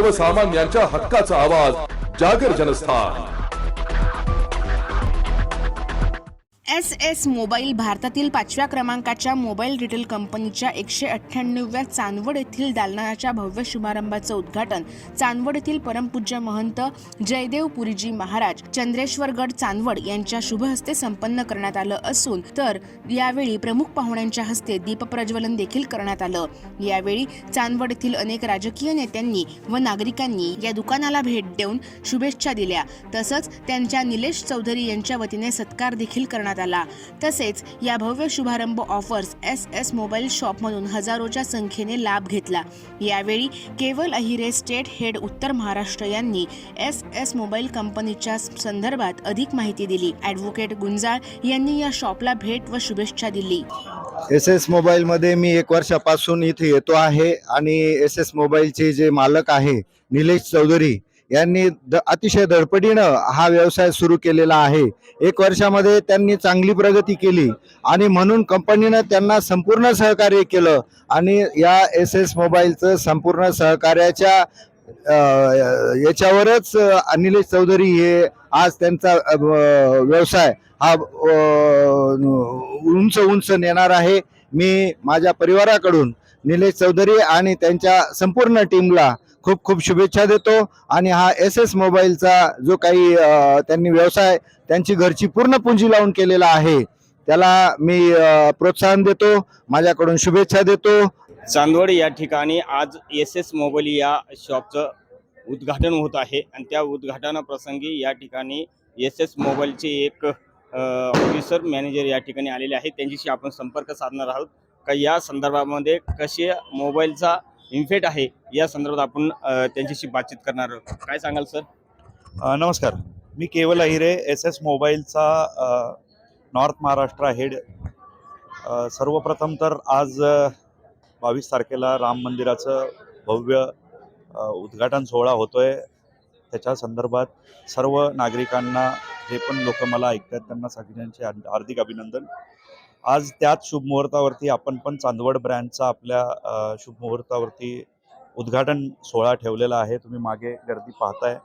सर्वसामान्यांच्या हक्काचा आवाज जागर जनस्थान। एस मोबाईल भारतातील 5व्या क्रमांकाच्या मोबाईल रिटेल कंपनीच्या 198व्या चांदवड येथील दालनाच्या भव्य शुभारंभाचं उद्घाटन चांदवड येथील परमपूज्य महंत जयदेव पुरीजी महाराज चंद्रेश्वरगड चांदवड यांच्या शुभ हस्ते संपन्न करण्यात आलं असून तर यावेळी प्रमुख पाहुण्यांच्या हस्ते दीपप्रज्वलन देखील करण्यात आलं। यावेळी चांदवड येथील अनेक राजकीय नेत्यांनी व नागरिकांनी या दुकानाला भेट देऊन शुभेच्छा दिल्या। तसंच त्यांच्या निलेश चौधरी यांच्या वतीने सत्कार देखील करण्यात आला। तसेच या भव्य शुभारंभ ऑफर्स एस मोबाईल शॉप मधून हजारोच्या संख्येने लाभ घेतला। यावेळी केवल अहिरे स्टेट हेड उत्तर महाराष्ट्र यांनी एस मोबाईल कंपनीच्या संदर्भात अधिक माहिती दिली। ॲडव्होकेट गुंजाळ यांनी या शॉपला भेट व शुभेच्छा दिली। एस मोबाईल मध्ये मी 1 वर्षापासून इथे येतो आहे आणि एस मोबाईलचे जे मालक आहे निलेश चौधरी यांनी अतिशय धडपडीनं हा व्यवसाय सुरू केलेला आहे। 1 वर्षामध्ये त्यांनी चांगली प्रगती केली आणि म्हणून कंपनीनं त्यांना संपूर्ण सहकार्य केलं आणि या एस मोबाईलचं संपूर्ण सहकार्याच्या याच्यावरच निलेश चौधरी हे आज त्यांचा व्यवसाय हा उंच नेणार आहे। मी माझ्या परिवाराकडून निलेश चौधरी आणि त्यांच्या संपूर्ण टीमला खूप शुभेच्छा देतो आणि हा एस मोबाईलचा जो काही त्यांनी व्यवसाय त्यांची घरची पूर्ण पुंजी लावून केलेला आहे त्याला मी प्रोत्साहन देतो, माझ्याकडून शुभेच्छा देतो। चांदवड या ठिकाणी आज एस मोबाईल या शॉपचं उद्घाटन होत आहे आणि त्या उद्घाटनाप्रसंगी या ठिकाणी एस मोबाईलचे एक ऑफिसर मॅनेजर या ठिकाणी आलेले आहेत। त्यांच्याशी आपण संपर्क साधणार आहोत का या संदर्भामध्ये कसे मोबाईलचा इन्फेक्ट आहे या संदर्भात आपण त्यांच्याशी बातचीत करणार आहोत। काय सांगाल सर? नमस्कार, मी केवल अहिरे एस मोबाईलचा नॉर्थ महाराष्ट्र हेड। सर्वप्रथम तर आज 22 तारखेला राम मंदिराचं भव्य उद्घाटन सोहळा होतोय। त्याच्या संदर्भात सर्व नागरिकांना, जे पण लोक मला ऐकतात त्यांना सगळ्यांचे हार्दिक अभिनंदन। आज त्याच शुभ मुहूर्तावरती आपण पण चांदवड ब्रँडचा आपल्या शुभ मुहूर्तावरती उद्घाटन सोहळा ठेवलेला आहे। तुम्ही मागे गर्दी पाहताय।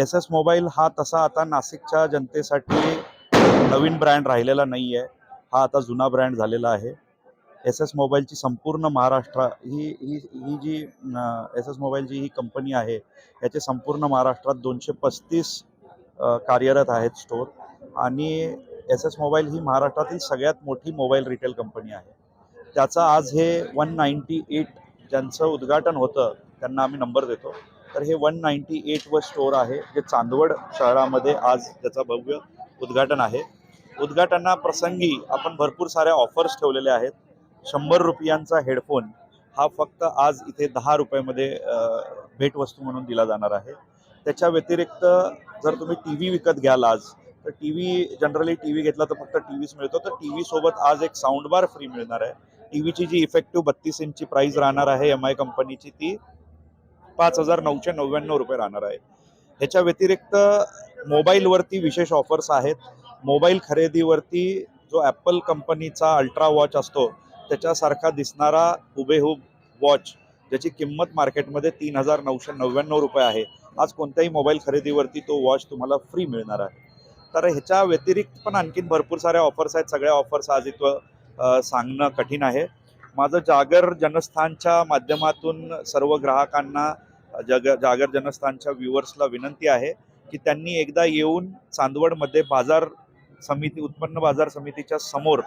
एस मोबाईल हा तसा आता नाशिकच्या जनतेसाठी नवीन ब्रँड राहिलेला नाही आहे, हा आता जुना ब्रँड झालेला आहे। एस मोबाईलची संपूर्ण महाराष्ट्र ही जी एस मोबाईलची ही कंपनी आहे याचे संपूर्ण महाराष्ट्रात 235 कार्यरत आहेत स्टोर आणि एस मोबाईल ही महाराष्ट्रातील सगळ्यात मोठी मोबाईल रिटेल कंपनी आहे। त्याचा आज हे 198 ज्यांचं उद्घाटन होतं त्यांना आम्ही नंबर देतो, तर हे 198व स्टोर आहे जे चांदवड शहरामध्ये आज त्याचं भव्य उद्घाटन आहे। उद्घाटनाप्रसंगी आपण भरपूर साऱ्या ऑफर्स ठेवलेल्या आहेत। 100 रुपयांचा हेडफोन हा फक्त आज इथे 10 रुपयामध्ये भेटवस्तू म्हणून दिला जाणार आहे। त्याच्या व्यतिरिक्त जर तुम्ही TV विकत घ्याल आज, तर जनरली TV घेतला तर फक्त TVच मिळतो, तर TV सोबत आज एक साऊंड बार फ्री मिळणार आहे। TVची जी इफेक्टिव्ह 32 इंचची प्राइस राहणार आहे MI कंपनीची, ती 5,999 रुपये राहणार आहे। ह्याच्या व्यतिरिक्त मोबाईलवरती विशेष ऑफर्स आहेत। मोबाईल खरेदीवरती जो ॲपल कंपनीचा अल्ट्रा वॉच असतो त्याच्यासारखा दिसणारा हुबेहूब वॉच, ज्याची किंमत मार्केटमध्ये 3,999 रुपये आहे, आज कोणत्याही मोबाईल खरेदीवरती तो वॉच तुम्हाला फ्री मिळणार आहे। तर ह्याच्या व्यतिरिक्त पण आणखीन भरपूर साऱ्या ऑफर्स आहेत। सगळ्या ऑफर्स आज इथं सांगणं कठीण आहे। माझं जागर जनस्थानच्या माध्यमातून सर्व ग्राहकांना, जागर जनस्थानच्या व्ह्युअर्सला विनंती आहे की त्यांनी एकदा येऊन चांदवडमध्ये बाजार समिती, उत्पन्न बाजार समितीच्या समोर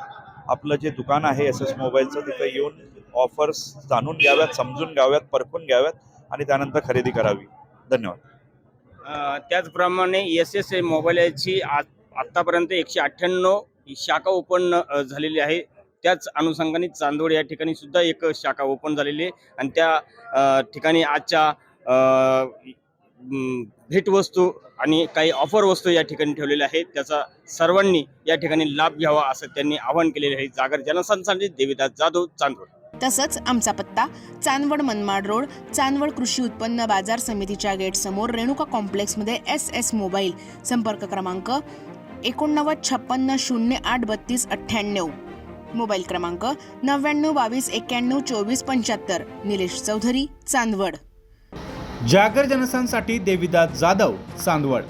आपलं जे दुकान आहे एस मोबाईलचं, तिथं येऊन ऑफर्स जाणून घ्याव्यात, समजून घ्याव्यात, परखून घ्याव्यात आणि त्यानंतर खरेदी करावी। धन्यवाद। त्याचप्रमाणे एस मोबाईलची आतापर्यंत 198 शाखा ओपन झालेली आहे। त्याच अनुषंगाने चांदवड या ठिकाणी सुद्धा एक शाखा ओपन झालेली आहे आणि त्या ठिकाणी आजच्या भेटवस्तू आणि काही ऑफर वस्तू या ठिकाणी ठेवलेल्या आहेत, त्याचा सर्वांनी या ठिकाणी लाभ घ्यावा असं त्यांनी आवाहन केलेले आहे। जागर जनस्थानसाठी देविदास जाधव, चांदवड। तसंच आमचा पत्ता चांदवड मनमाड रोड, चांदवड कृषी उत्पन्न बाजार समितीच्या गेट समोर, रेणुका कॉम्प्लेक्समध्ये एस मोबाईल। संपर्क क्रमांक 8956083298, मोबाईल क्रमांक 9922912475। निलेश चौधरी, चांदवड। जागर जनस्थानसाठी देविदास जाधव, चांदवड.